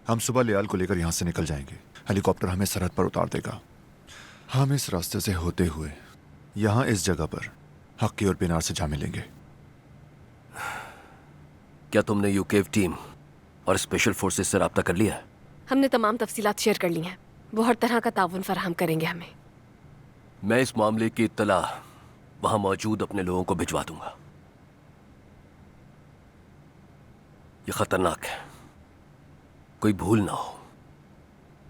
हम सुबह लियाल को लेकर यहाँ से निकल जाएंगे। हेलीकॉप्टर हमें सरहद पर उतार देगा। हम इस रास्ते से होते हुए यहाँ इस जगह पर हक्की और पिनार से जा मिलेंगे। क्या तुमने यूकेव टीम और स्पेशल फोर्सेस से राब्ता कर लिया है? हमने तमाम तफसीलात शेयर कर ली हैं। वो हर तरह का ताउन फराहम करेंगे हमें। मैं इस मामले की इत्तला वहां मौजूद अपने लोगों को भिजवा दूंगा। ये खतरनाक है, कोई भूल ना हो।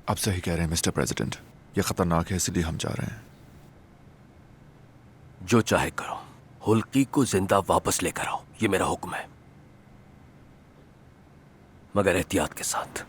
आप सही कह रहे हैं मिस्टर प्रेसिडेंट, ये खतरनाक है, इसलिए हम जा रहे हैं। जो चाहे करो, हुल्की को जिंदा वापस लेकर आओ, ये मेरा हुक्म है, मगर एहतियात के साथ।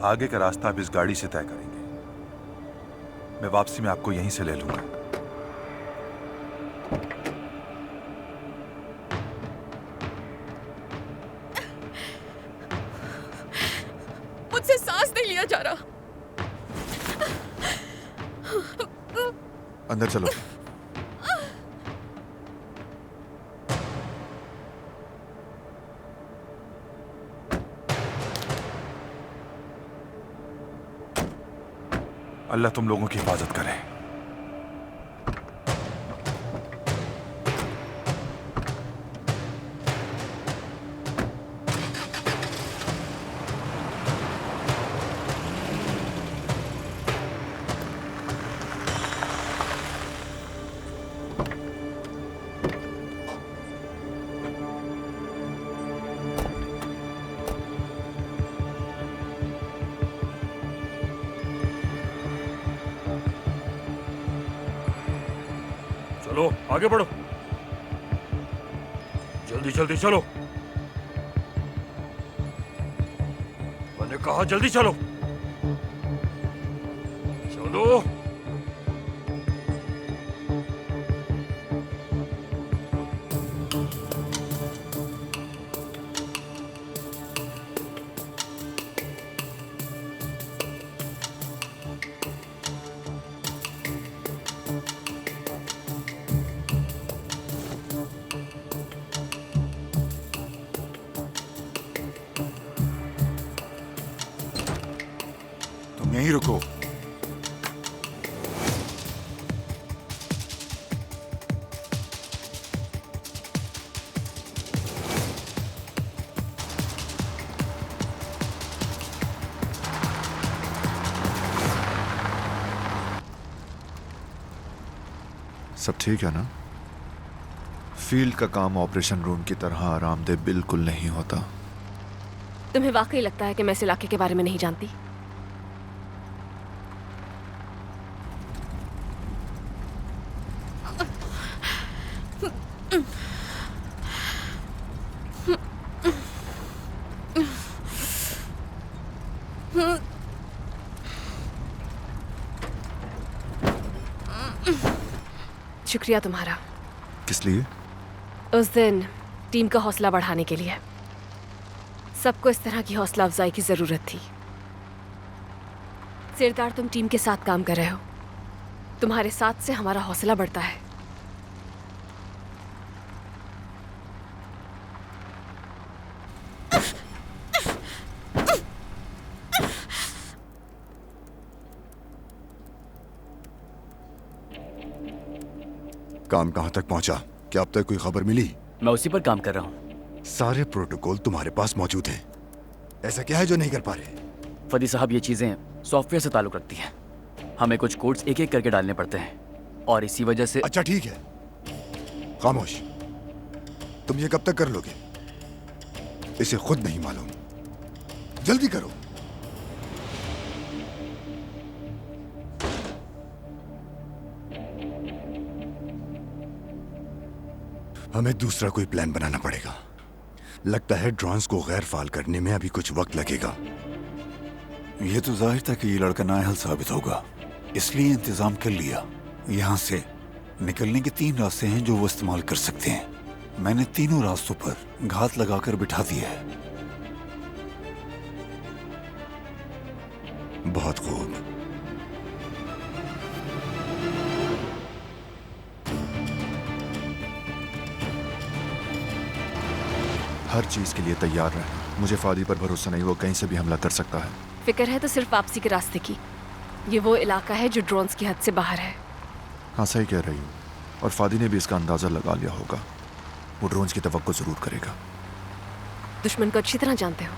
आगे का रास्ता आप इस गाड़ी से तय करेंगे। मैं वापसी में आपको यहीं से ले लूंगा। मुझसे सांस नहीं लिया जा रहा। अंदर चलो। अल्लाह तुम लोगों की हिफाजत करे। चलो आगे बढ़ो, जल्दी जल्दी चलो। मैंने कहा जल्दी चलो, चलो। तुम यहीं रुको। सब ठीक है ना? फील्ड का काम ऑपरेशन रूम की तरह आरामदेह बिल्कुल नहीं होता। तुम्हें वाकई लगता है कि मैं इस इलाके के बारे में नहीं जानती? शुक्रिया तुम्हारा। किस लिए? उस दिन टीम का हौसला बढ़ाने के लिए। सबको इस तरह की हौसला अफजाई की जरूरत थी। सिरदार, तुम टीम के साथ काम कर रहे हो। तुम्हारे साथ से हमारा हौसला बढ़ता है। काम कहां तक पहुंचा? क्या अब तक कोई खबर मिली? मैं उसी पर काम कर रहा हूँ। सारे प्रोटोकॉल तुम्हारे पास मौजूद हैं। ऐसा क्या है जो नहीं कर पा रहे? फदी साहब, ये चीजें सॉफ्टवेयर से ताल्लुक रखती हैं। हमें कुछ कोड्स एक एक करके डालने पड़ते हैं और इसी वजह से। अच्छा ठीक है, खामोश। तुम ये कब तक कर लोगे? इसे खुद नहीं मालूम। जल्दी करो। हमें दूसरा कोई प्लान बनाना पड़ेगा। लगता है ड्रोन्स को गैर फाल करने में अभी कुछ वक्त लगेगा। ये तो जाहिर था कि ये लड़का नाअहल साबित होगा, इसलिए इंतजाम कर लिया। यहाँ से निकलने के 3 रास्ते हैं जो वो इस्तेमाल कर सकते हैं। मैंने तीनों रास्तों पर घात लगाकर बिठा दिया है। बहुत खूब। हर चीज के लिए तैयार रहना। मुझे फादी पर भरोसा नहीं, वो कहीं से भी हमला कर सकता है। फिक्र है तो सिर्फ वापसी के रास्ते की। ये वो इलाका है जो ड्रोन्स की हद से बाहर है। हाँ सही कह रही हूँ, और फादी ने भी इसका अंदाजा लगा लिया होगा। वो ड्रोन्स की तवक्को जरूर करेगा। दुश्मन को अच्छी तरह जानते हो।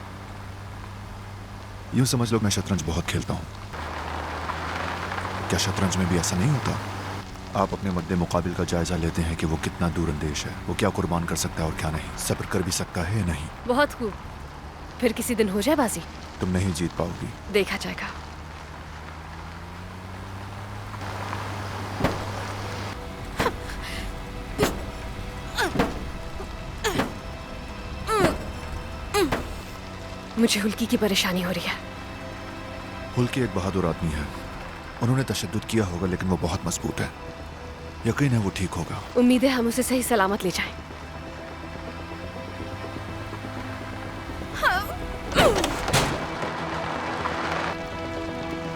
यूं समझ लो मैं शतरंज बहुत खेलता हूँ। क्या शतरंज में भी ऐसा नहीं होता? आप अपने मद्दे मुकाबिल का जायजा लेते हैं कि वो कितना दूरंदेश है, वो क्या कुर्बान कर सकता है और क्या नहीं, सब्र कर भी सकता है या नहीं। बहुत खूब। फिर किसी दिन हो जाए बाजी। तुम नहीं जीत पाओगी। देखा जाएगा। मुझे हुल्की की परेशानी हो रही है। हुल्की एक बहादुर आदमी है। उन्होंने तशद्दुद किया होगा लेकिन वो बहुत मजबूत है। यकीन है वो ठीक होगा। उम्मीद है हम उसे सही सलामत ले जाएं।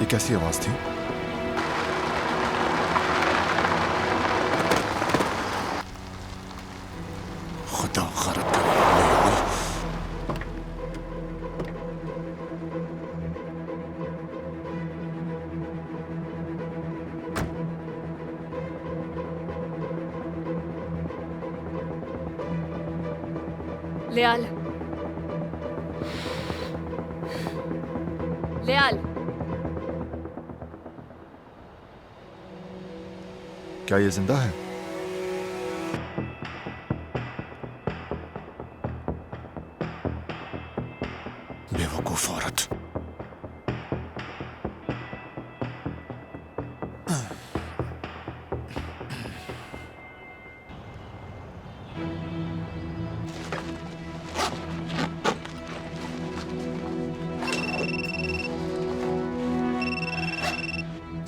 ये कैसी आवाज थी? खुदा खैरत करे। लियाल, लियाल, क्या ये जिंदा है? बेवकूफ औरत।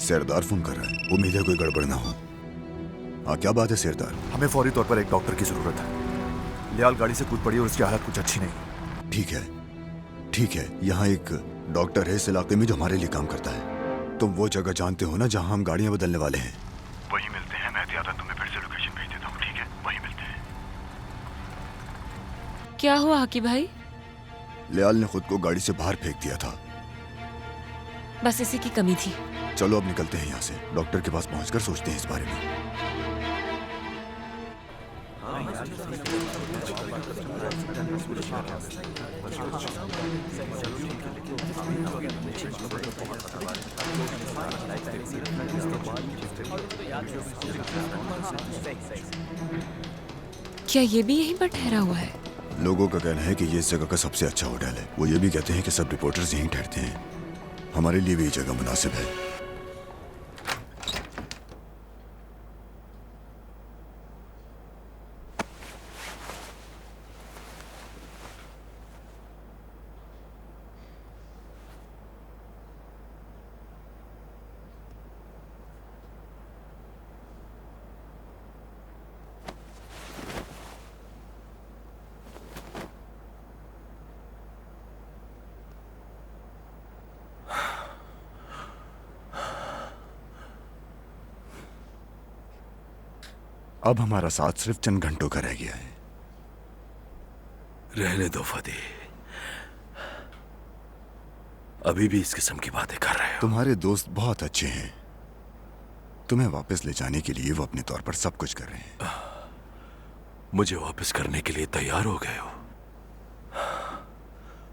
सरदार फोन कर रहा है। उम्मीद है कोई गड़बड़ ना हो। हाँ क्या बात है सरदार? हमें फौरी तौर पर एक डॉक्टर की जरूरत है। लियाल गाड़ी से कूद पड़ी और उसकी हालत कुछ अच्छी नहीं। ठीक है, ठीक है। यहाँ एक डॉक्टर है इस इलाके में जो हमारे लिए काम करता है। तुम वो जगह जानते हो ना जहाँ हम गाड़ियाँ बदलने वाले हैं? वहीं मिलते हैं। मैं एहतियातन तुम्हें फिर से लोकेशन भेज देता हूँ। ठीक है, वहीं मिलते हैं। क्या हुआ हाकी भाई? लियाल ने खुद को गाड़ी से बाहर फेंक दिया था। बस इसी की कमी थी। चलो अब निकलते हैं यहाँ से। डॉक्टर के पास पहुंचकर सोचते हैं इस बारे में। क्या ये भी यहीं पर ठहरा हुआ है? लोगों का कहना है कि ये इस जगह का सबसे अच्छा होटल है। वो ये भी कहते हैं कि सब रिपोर्टर्स यहीं ठहरते हैं। हमारे लिए भी ये जगह मुनासिब है। अब हमारा साथ सिर्फ चंद घंटों का रह गया है। रहने दो फदी, अभी भी इस किस्म की बातें कर रहे हो। तुम्हारे दोस्त बहुत अच्छे हैं। तुम्हें वापस ले जाने के लिए वो अपने तौर पर सब कुछ कर रहे हैं। मुझे वापस करने के लिए तैयार हो गए हो?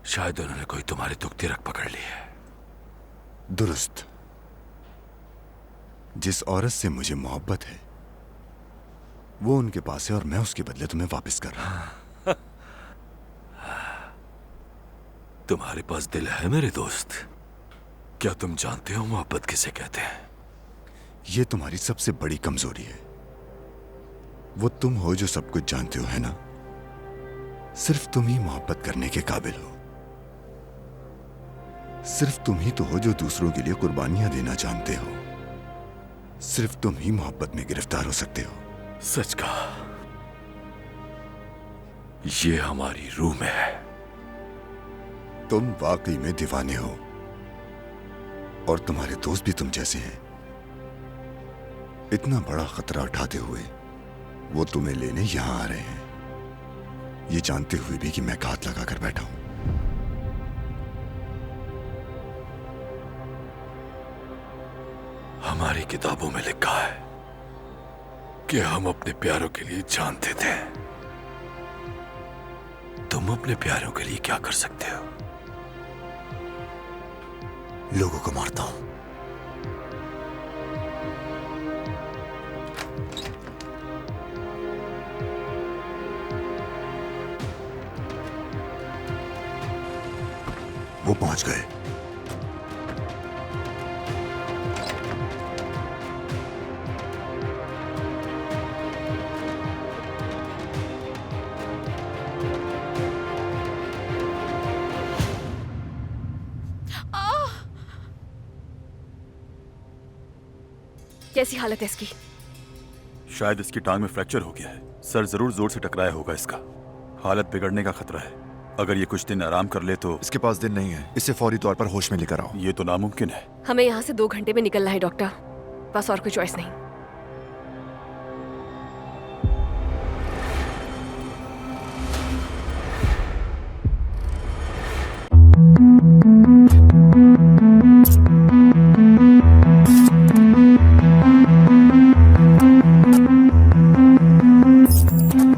शायद उन्होंने कोई तुम्हारी दुखती रख पकड़ ली है। दुरुस्त। जिस औरत से मुझे मोहब्बत है वो उनके पास है और मैं उसके बदले तुम्हें वापस कर रहा हूं। तुम्हारे पास दिल है मेरे दोस्त। क्या तुम जानते हो मोहब्बत किसे कहते हैं? ये तुम्हारी सबसे बड़ी कमजोरी है। वो तुम हो जो सब कुछ जानते हो, है ना? सिर्फ तुम ही मोहब्बत करने के काबिल हो। सिर्फ तुम ही तो हो जो दूसरों के लिए कुर्बानियां देना जानते हो। सिर्फ तुम ही मोहब्बत में गिरफ्तार हो सकते हो। सच कहा, ये हमारी रूह में है। तुम वाकई में दीवाने हो और तुम्हारे दोस्त भी तुम जैसे हैं। इतना बड़ा खतरा उठाते हुए वो तुम्हें लेने यहां आ रहे हैं, ये जानते हुए भी कि मैं घात लगाकर बैठा हूं। हमारी किताबों में लिखा है कि हम अपने प्यारों के लिए जान देते हैं। तुम अपने प्यारों के लिए क्या कर सकते हो? लोगों को मारता हूं। वो पहुंच गए। कैसी हालत है इसकी? शायद इसकी टांग में फ्रैक्चर हो गया है। सर जरूर जोर से टकराया होगा इसका। हालत बिगड़ने का खतरा है। अगर ये कुछ दिन आराम कर ले तो। इसके पास दिन नहीं है, इसे फौरी तौर पर होश में लेकर आओ। ये तो नामुमकिन है। हमें यहाँ से 2 घंटे में निकलना है डॉक्टर, बस और कोई चॉइस नहीं।